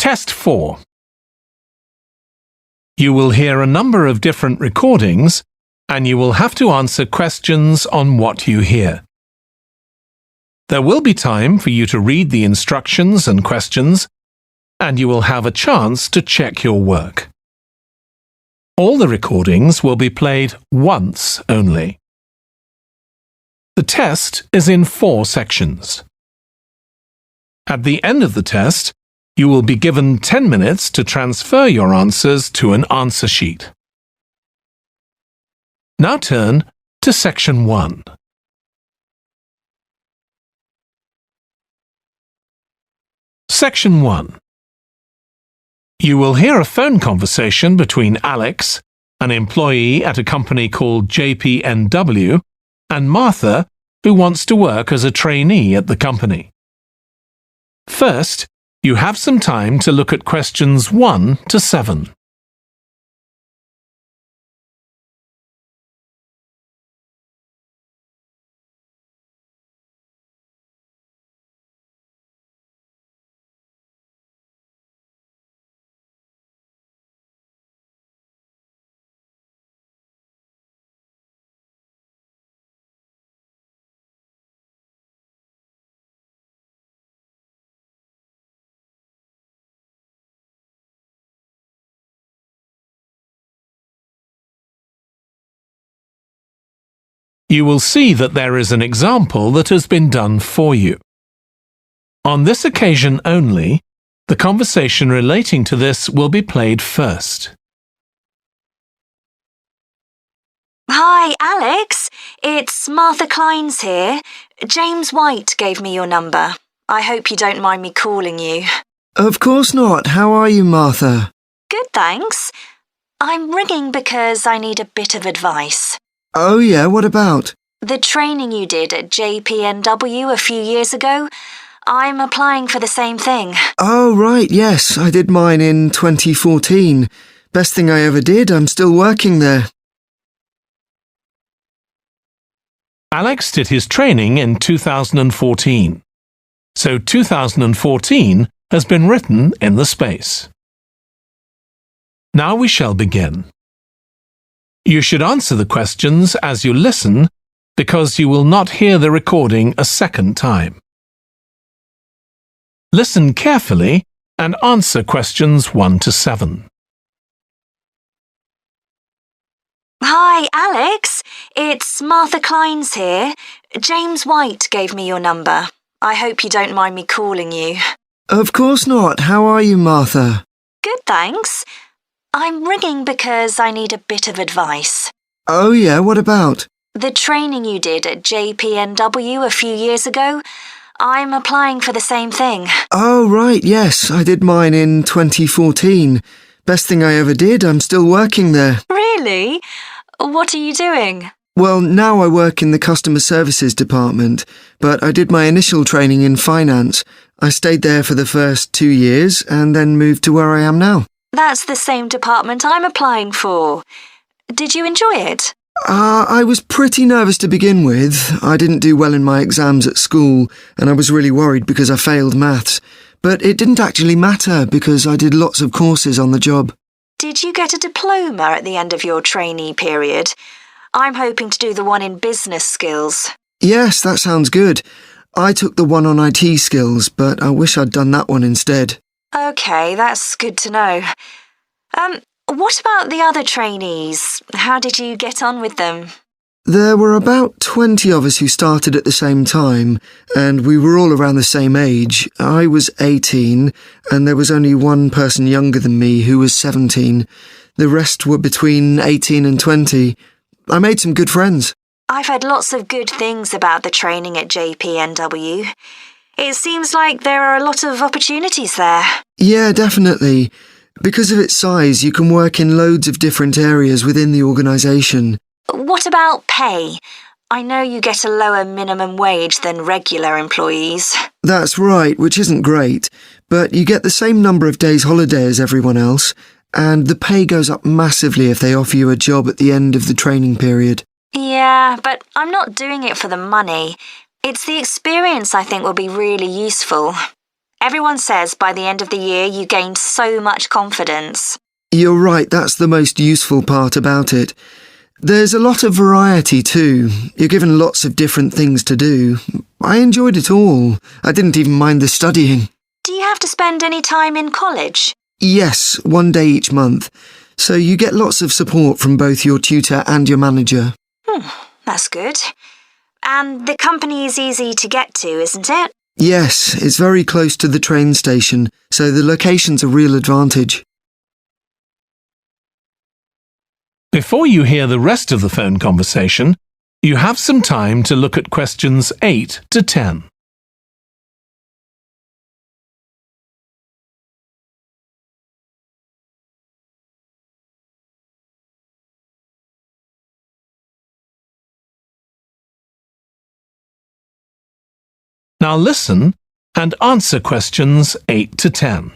Test 4. You will hear a number of different recordings, and you will have to answer questions on what you hear. There will be time for you to read the instructions and questions, and you will have a chance to check your work. All the recordings will be played once only. The test is in 4 sections. At the end of the test, you will be given 10 minutes to transfer your answers to an answer sheet. Now turn to Section 1. Section 1. You will hear a phone conversation between Alex, an employee at a company called JPNW, and Martha, who wants to work as a trainee at the company. First, you have some time to look at questions 1 to 7. You will see that there is an example that has been done for you. On this occasion only, the conversation relating to this will be played first. Hi, Alex. It's Martha Kleins here. James White gave me your number. I hope you don't mind me calling you. Of course not. How are you, Martha? Good, thanks. I'm ringing because I need a bit of advice. Oh yeah, what about? The training you did at JPNW a few years ago, I'm applying for the same thing. Oh right, yes, I did mine in 2014. Best thing I ever did, I'm still working there. Alex did his training in 2014. So 2014 has been written in the space. Now we shall begin. You should answer the questions as you listen because you will not hear the recording a second time. Listen carefully and answer questions 1 to 7. Hi, Alex. It's Martha Kleins here. James White gave me your number. I hope you don't mind me calling you. Of course not. How are you, Martha? Good, thanks. I'm ringing because I need a bit of advice. Oh yeah, what about? The training you did at JPNW a few years ago, I'm applying for the same thing. Oh right, yes, I did mine in 2014. Best thing I ever did, I'm still working there. Really? What are you doing? Well, now I work in the customer services department, but I did my initial training in finance. I stayed there for the first 2 years and then moved to where I am now. That's the same department I'm applying for. Did you enjoy it? I was pretty nervous to begin with. I didn't do well in my exams at school, and I was really worried because I failed maths. But it didn't actually matter because I did lots of courses on the job. Did you get a diploma at the end of your trainee period? I'm hoping to do the one in business skills. Yes, that sounds good. I took the one on IT skills, but I wish I'd done that one instead. OK, that's good to know. What about the other trainees? How did you get on with them? There were about 20 of us who started at the same time, and we were all around the same age. I was 18, and there was only one person younger than me who was 17. The rest were between 18 and 20. I made some good friends. I've heard lots of good things about the training at JPNW. It seems like there are a lot of opportunities there. Yeah, definitely. Because of its size, you can work in loads of different areas within the organisation. What about pay? I know you get a lower minimum wage than regular employees. That's right, which isn't great, but you get the same number of days holiday as everyone else, and the pay goes up massively if they offer you a job at the end of the training period. Yeah, but I'm not doing it for the money. It's the experience I think will be really useful. Everyone says by the end of the year you gained so much confidence. You're right, that's the most useful part about it. There's a lot of variety too. You're given lots of different things to do. I enjoyed it all. I didn't even mind the studying. Do you have to spend any time in college? Yes, 1 day each month. So you get lots of support from both your tutor and your manager. That's good. And the company is easy to get to, isn't it? Yes, it's very close to the train station, so the location's a real advantage. Before you hear the rest of the phone conversation, you have some time to look at questions 8 to 10. Now listen and answer questions 8 to 10.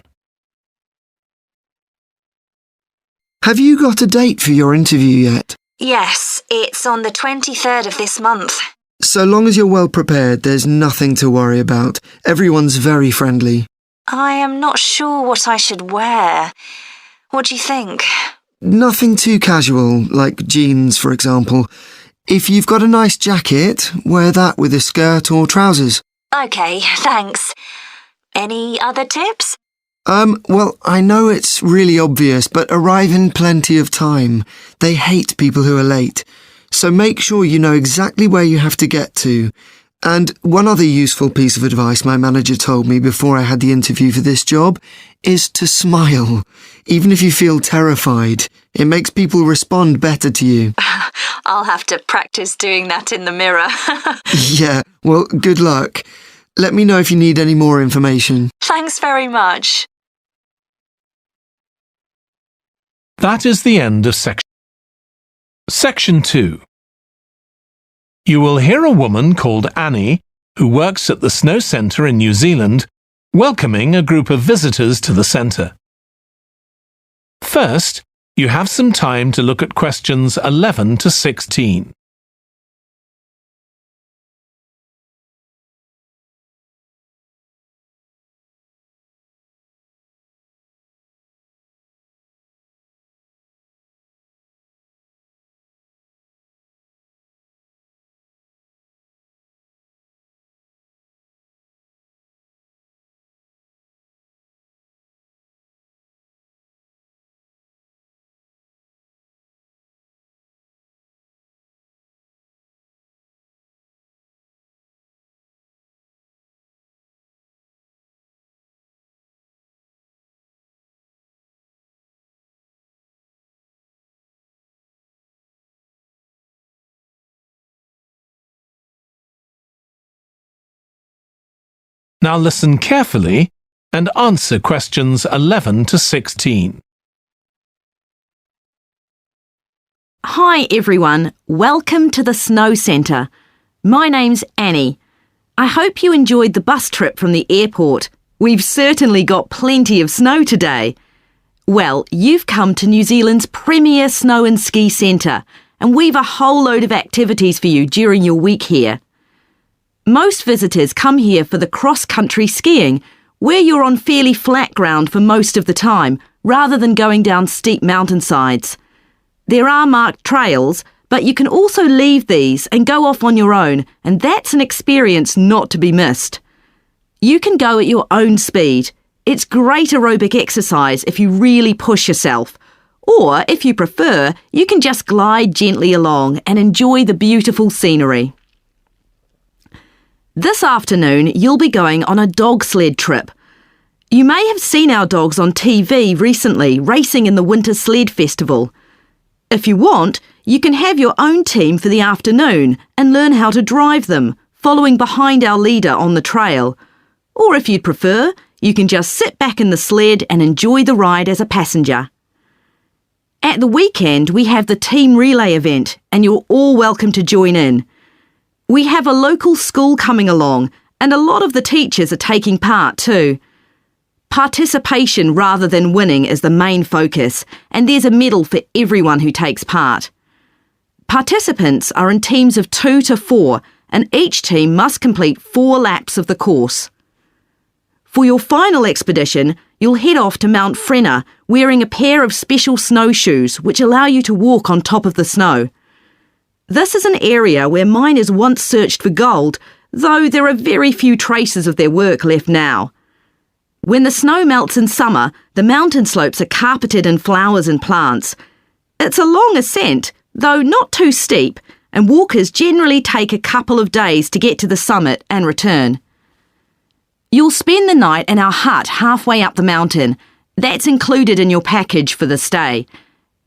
Have you got a date for your interview yet? Yes, it's on the 23rd of this month. So long as you're well prepared, there's nothing to worry about. Everyone's very friendly. I am not sure what I should wear. What do you think? Nothing too casual, like jeans, for example. If you've got a nice jacket, wear that with a skirt or trousers. OK, thanks. Any other tips? Well, I know it's really obvious, but arrive in plenty of time. They hate people who are late. So make sure you know exactly where you have to get to. And one other useful piece of advice my manager told me before I had the interview for this job is to smile. Even if you feel terrified, it makes people respond better to you. I'll have to practice doing that in the mirror. Yeah, well, good luck. Let me know if you need any more information. Thanks very much. That is the end of Section 2. You will hear a woman called Annie, who works at the Snow Centre in New Zealand, welcoming a group of visitors to the centre. First, you have some time to look at questions 11 to 16. Now listen carefully and answer questions 11 to 16. Hi everyone, welcome to the Snow Centre. My name's Annie. I hope you enjoyed the bus trip from the airport. We've certainly got plenty of snow today. Well, you've come to New Zealand's premier snow and ski centre, and we've a whole load of activities for you during your week here. Most visitors come here for the cross-country skiing, where you're on fairly flat ground for most of the time, rather than going down steep mountainsides. There are marked trails, but you can also leave these and go off on your own, and that's an experience not to be missed. You can go at your own speed. It's great aerobic exercise if you really push yourself. Or, if you prefer, you can just glide gently along and enjoy the beautiful scenery. This afternoon, you'll be going on a dog sled trip. You may have seen our dogs on TV recently racing in the Winter Sled Festival. If you want, you can have your own team for the afternoon and learn how to drive them, following behind our leader on the trail. Or if you'd prefer, you can just sit back in the sled and enjoy the ride as a passenger. At the weekend, we have the team relay event, and you're all welcome to join in. We have a local school coming along, and a lot of the teachers are taking part too. Participation rather than winning is the main focus, and there's a medal for everyone who takes part. Participants are in teams of 2 to 4, and each team must complete 4 laps of the course. For your final expedition, you'll head off to Mount Frenna wearing a pair of special snowshoes which allow you to walk on top of the snow. This is an area where miners once searched for gold, though there are very few traces of their work left now. When the snow melts in summer, the mountain slopes are carpeted in flowers and plants. It's a long ascent, though not too steep, and walkers generally take a couple of days to get to the summit and return. You'll spend the night in our hut halfway up the mountain. That's included in your package for the stay.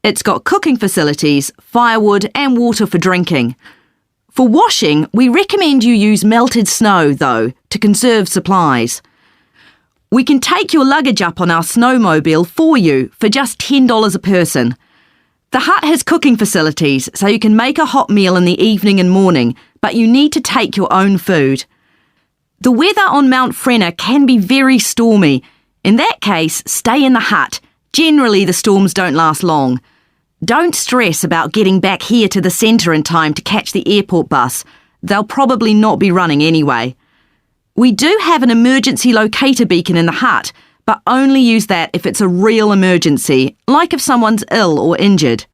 It's got cooking facilities, firewood and water for drinking. For washing, we recommend you use melted snow, though, to conserve supplies. We can take your luggage up on our snowmobile for you for just $10 a person. The hut has cooking facilities, so you can make a hot meal in the evening and morning, but you need to take your own food. The weather on Mount Frenna can be very stormy. In that case, stay in the hut. Generally, the storms don't last long. Don't stress about getting back here to the centre in time to catch the airport bus. They'll probably not be running anyway. We do have an emergency locator beacon in the hut, but only use that if it's a real emergency, like if someone's ill or injured.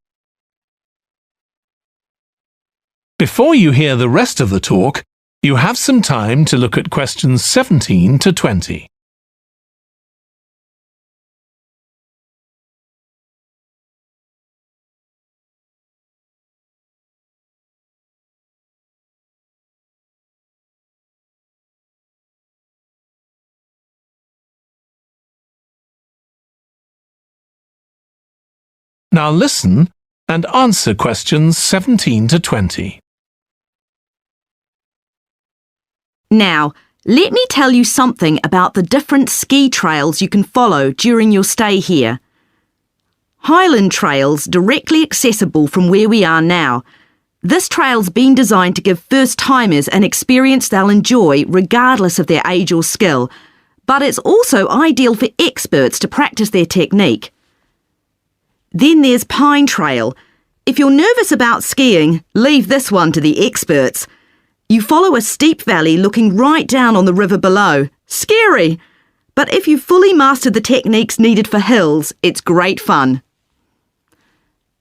Before you hear the rest of the talk, you have some time to look at questions 17 to 20. Now listen and answer questions 17 to 20. Now, let me tell you something about the different ski trails you can follow during your stay here. Highland Trail's directly accessible from where we are now. This trail's been designed to give first-timers an experience they'll enjoy regardless of their age or skill, but it's also ideal for experts to practice their technique. Then there's Pine Trail. If you're nervous about skiing, leave this one to the experts. You follow a steep valley looking right down on the river below. Scary! But if you've fully mastered the techniques needed for hills, it's great fun.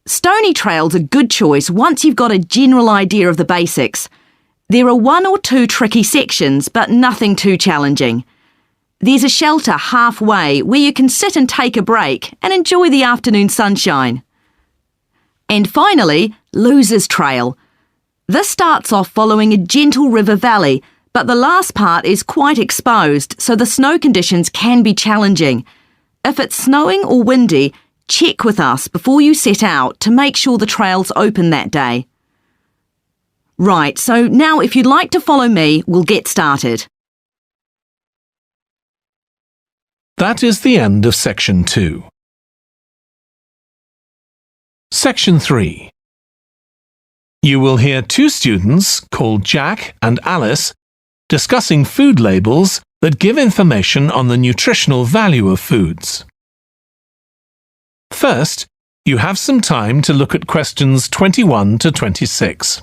Stony Trail's a good choice once you've got a general idea of the basics. There are 1 or 2 tricky sections, but nothing too challenging. There's a shelter halfway where you can sit and take a break and enjoy the afternoon sunshine. And finally, Losers Trail. This starts off following a gentle river valley, but the last part is quite exposed, so the snow conditions can be challenging. If it's snowing or windy, check with us before you set out to make sure the trail's open that day. Right, so now if you'd like to follow me, we'll get started. That is the end of Section 2. Section 3. You will hear 2 students, called Jack and Alice, discussing food labels that give information on the nutritional value of foods. First, you have some time to look at questions 21 to 26.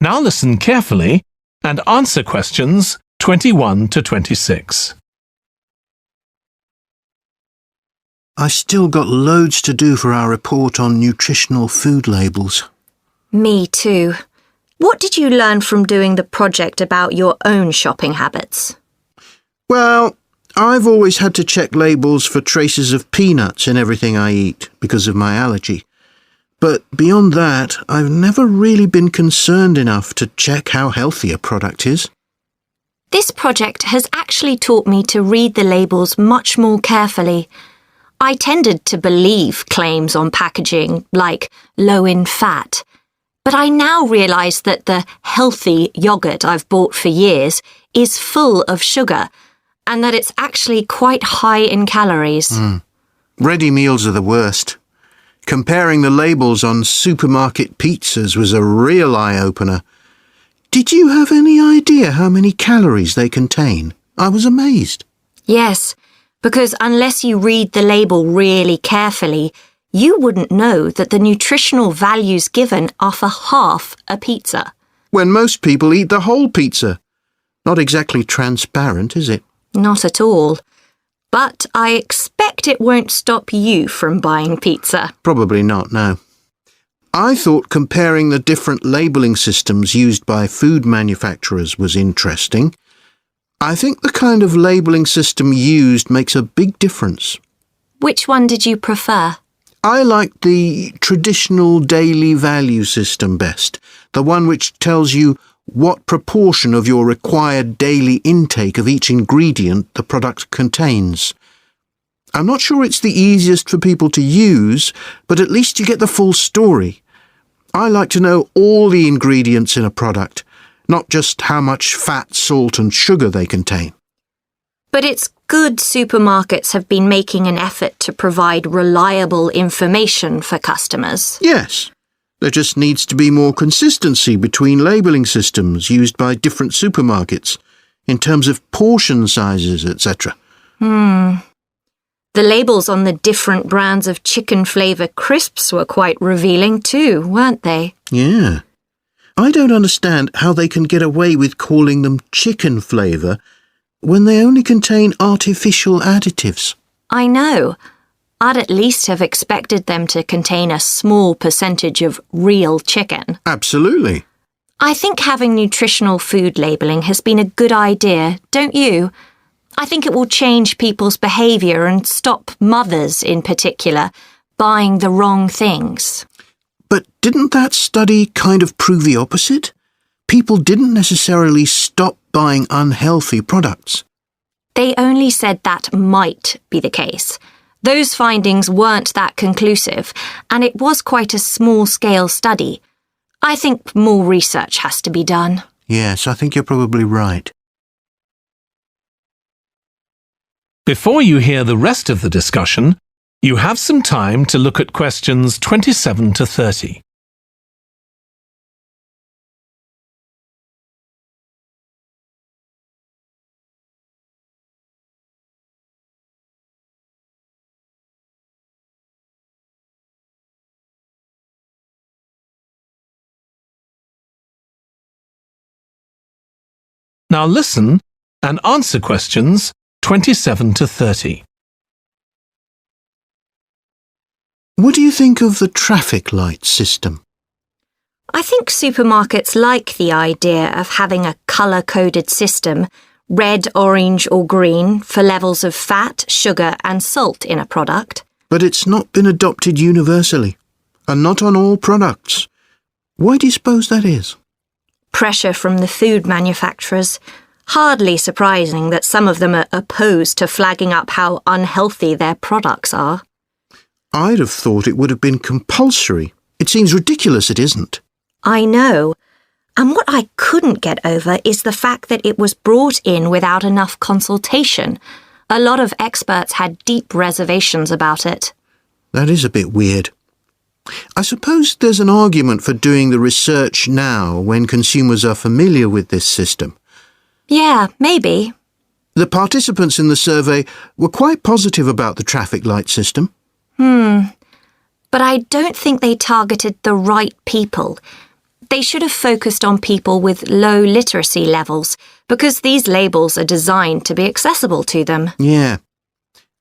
Now listen carefully and answer questions 21 to 26. I still got loads to do for our report on nutritional food labels. Me too. What did you learn from doing the project about your own shopping habits? Well, I've always had to check labels for traces of peanuts in everything I eat because of my allergy. But beyond that, I've never really been concerned enough to check how healthy a product is. This project has actually actually taught me to read the labels much more carefully. I tended to believe claims on packaging, like low in fat. But I now realise that the healthy yoghurt I've bought for years is full of sugar, and that it's actually quite high in calories. Ready meals are the worst. Comparing the labels on supermarket pizzas was a real eye-opener. Did you have any idea how many calories they contain? I was amazed. Yes, because unless you read the label really carefully, you wouldn't know that the nutritional values given are for half a pizza. When most people eat the whole pizza. Not exactly transparent, is it? Not at all. But I expect it won't stop you from buying pizza. Probably not, no. I thought comparing the different labelling systems used by food manufacturers was interesting. I think the kind of labelling system used makes a big difference. Which one did you prefer? I like the traditional daily value system best, the one which tells you what proportion of your required daily intake of each ingredient the product contains. I'm not sure it's the easiest for people to use, but at least you get the full story. I like to know all the ingredients in a product, not just how much fat, salt and sugar they contain. But it's good supermarkets have been making an effort to provide reliable information for customers. Yes. There just needs to be more consistency between labelling systems used by different supermarkets, in terms of portion sizes, etc. The labels on the different brands of chicken flavour crisps were quite revealing too, weren't they? Yeah. I don't understand how they can get away with calling them chicken flavour when they only contain artificial additives. I know. I'd at least have expected them to contain a small percentage of real chicken. Absolutely. I think having nutritional food labelling has been a good idea, don't you? I think it will change people's behaviour and stop mothers, in particular, buying the wrong things. But didn't that study kind of prove the opposite? People didn't necessarily stop buying unhealthy products. They only said that might be the case. Those findings weren't that conclusive, and it was quite a small-scale study. I think more research has to be done. Yes, I think you're probably right. Before you hear the rest of the discussion, you have some time to look at questions 27 to 30. Now listen and answer questions 27 to 30. What do you think of the traffic light system? I think supermarkets like the idea of having a colour-coded system, red, orange or green, for levels of fat, sugar and salt in a product. But it's not been adopted universally, and not on all products. Why do you suppose that is? Pressure from the food manufacturers. Hardly surprising that some of them are opposed to flagging up how unhealthy their products are. I'd have thought it would have been compulsory. It seems ridiculous it isn't. I know. And what I couldn't get over is the fact that it was brought in without enough consultation. A lot of experts had deep reservations about it. That is a bit weird. I suppose there's an argument for doing the research now when consumers are familiar with this system. Yeah, maybe. The participants in the survey were quite positive about the traffic light system. But I don't think they targeted the right people. They should have focused on people with low literacy levels, because these labels are designed to be accessible to them. Yeah.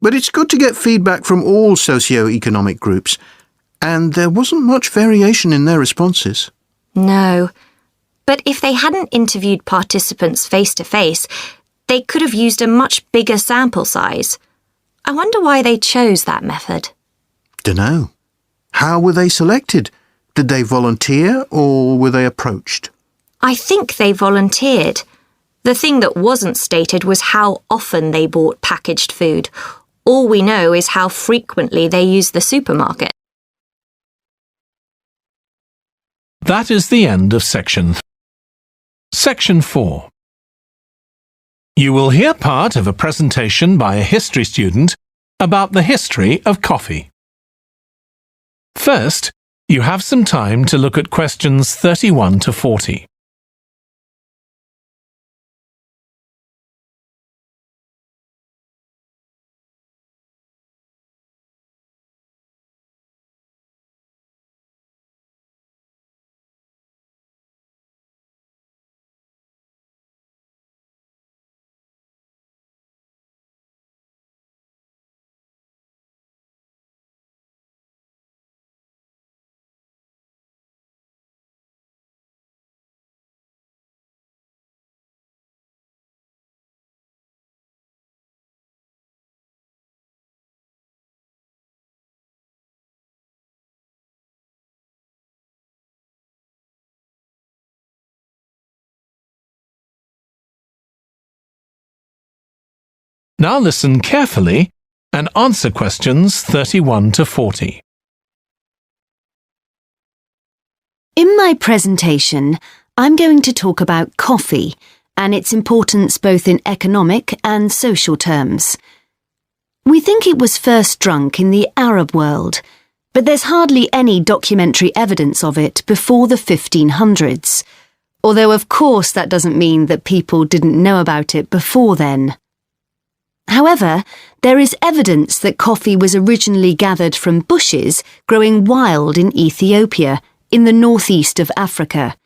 But it's good to get feedback from all socio-economic groups, and there wasn't much variation in their responses. No. But if they hadn't interviewed participants face-to-face, they could have used a much bigger sample size. I wonder why they chose that method. Dunno. How were they selected? Did they volunteer or were they approached? I think they volunteered. The thing that wasn't stated was how often they bought packaged food. All we know is how frequently they used the supermarket. That is the end of Section 3. Section 4. You will hear part of a presentation by a history student about the history of coffee. First, you have some time to look at questions 31 to 40. Now listen carefully and answer questions 31 to 40. In my presentation, I'm going to talk about coffee and its importance both in economic and social terms. We think it was first drunk in the Arab world, but there's hardly any documentary evidence of it before the 1500s, although of course that doesn't mean that people didn't know about it before then. However, there is evidence that coffee was originally gathered from bushes growing wild in Ethiopia, in the northeast of Africa.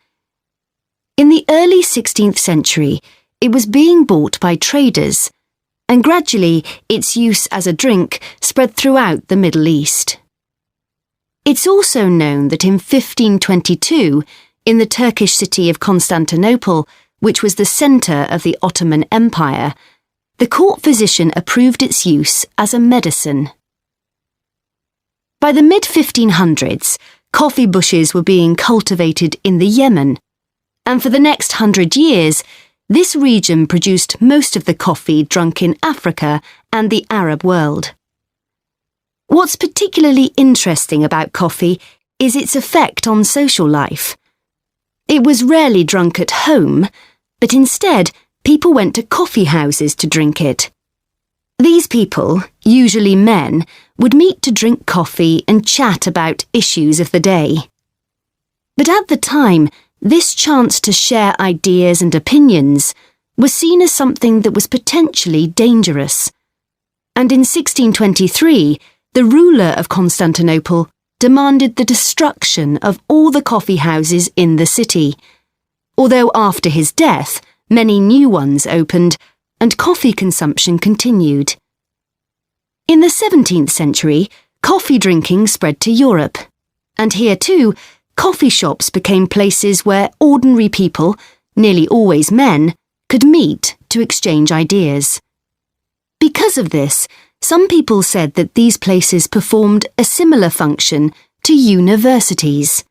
In the early 16th century, it was being bought by traders, and gradually its use as a drink spread throughout the Middle East. It's also known that in 1522, in the Turkish city of Constantinople, which was the centre of the Ottoman Empire, the court physician approved its use as a medicine. By the mid-1500s, coffee bushes were being cultivated in the Yemen, and for the next 100 years, this region produced most of the coffee drunk in Africa and the Arab world. What's particularly interesting about coffee is its effect on social life. It was rarely drunk at home, but instead, people went to coffee houses to drink it. These people, usually men, would meet to drink coffee and chat about issues of the day. But at the time, this chance to share ideas and opinions was seen as something that was potentially dangerous. And in 1623, the ruler of Constantinople demanded the destruction of all the coffee houses in the city, although after his death, many new ones opened, and coffee consumption continued. In the 17th century, coffee drinking spread to Europe, and here too, coffee shops became places where ordinary people, nearly always men, could meet to exchange ideas. Because of this, some people said that these places performed a similar function to universities.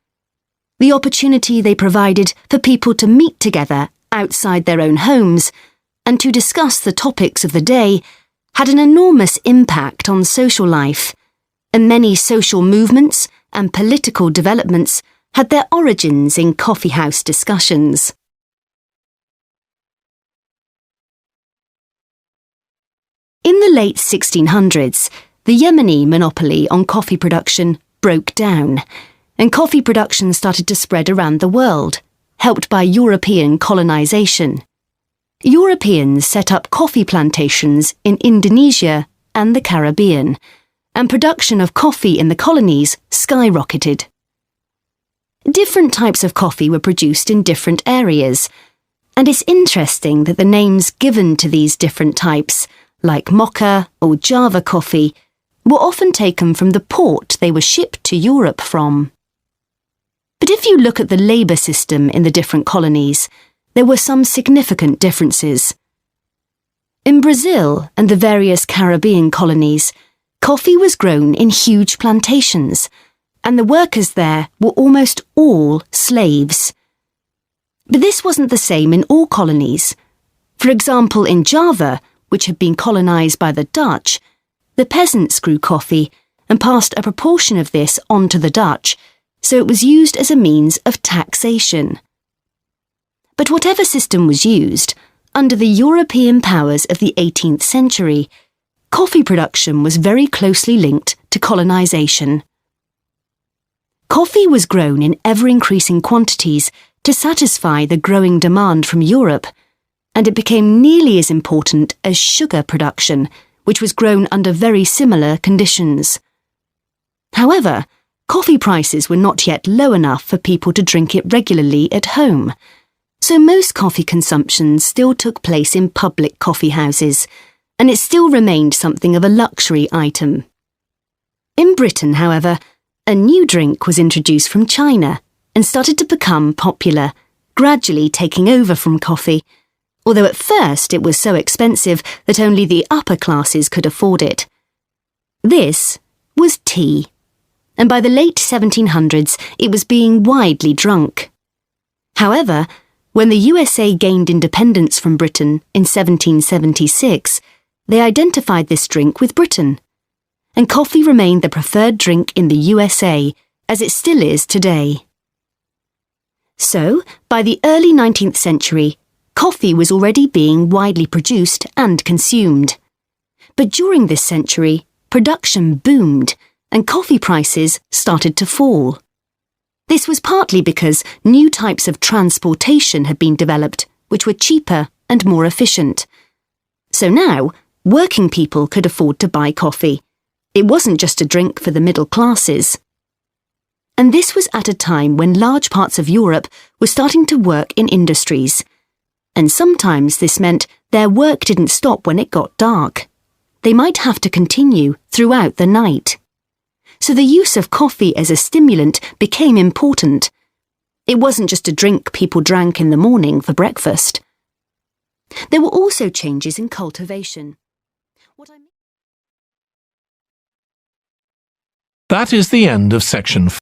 The opportunity they provided for people to meet together outside their own homes, and to discuss the topics of the day, had an enormous impact on social life, and many social movements and political developments had their origins in coffeehouse discussions. In the late 1600s, the Yemeni monopoly on coffee production broke down, and coffee production started to spread around the world, helped by European colonization. Europeans set up coffee plantations in Indonesia and the Caribbean, and production of coffee in the colonies skyrocketed. Different types of coffee were produced in different areas, and it's interesting that the names given to these different types, like mocha or Java coffee, were often taken from the port they were shipped to Europe from. But if you look at the labour system in the different colonies, there were some significant differences. In Brazil and the various Caribbean colonies, coffee was grown in huge plantations, and the workers there were almost all slaves. But this wasn't the same in all colonies. For example, in Java, which had been colonised by the Dutch, the peasants grew coffee and passed a proportion of this on to the Dutch, so it was used as a means of taxation. But whatever system was used, under the European powers of the 18th century, coffee production was very closely linked to colonisation. Coffee was grown in ever-increasing quantities to satisfy the growing demand from Europe, and it became nearly as important as sugar production, which was grown under very similar conditions. However, coffee prices were not yet low enough for people to drink it regularly at home, so most coffee consumption still took place in public coffee houses, and it still remained something of a luxury item. In Britain, however, a new drink was introduced from China and started to become popular, gradually taking over from coffee, although at first it was so expensive that only the upper classes could afford it. This was tea, and by the late 1700s it was being widely drunk. However, when the USA gained independence from Britain in 1776, they identified this drink with Britain, and coffee remained the preferred drink in the USA, as it still is today. So, by the early 19th century, coffee was already being widely produced and consumed. But during this century, production boomed, and coffee prices started to fall. This was partly because new types of transportation had been developed, which were cheaper and more efficient. So now, working people could afford to buy coffee. It wasn't just a drink for the middle classes. And this was at a time when large parts of Europe were starting to work in industries. And sometimes this meant their work didn't stop when it got dark. They might have to continue throughout the night. So the use of coffee as a stimulant became important. It wasn't just a drink people drank in the morning for breakfast. There were also changes in cultivation. That is the end of section 4.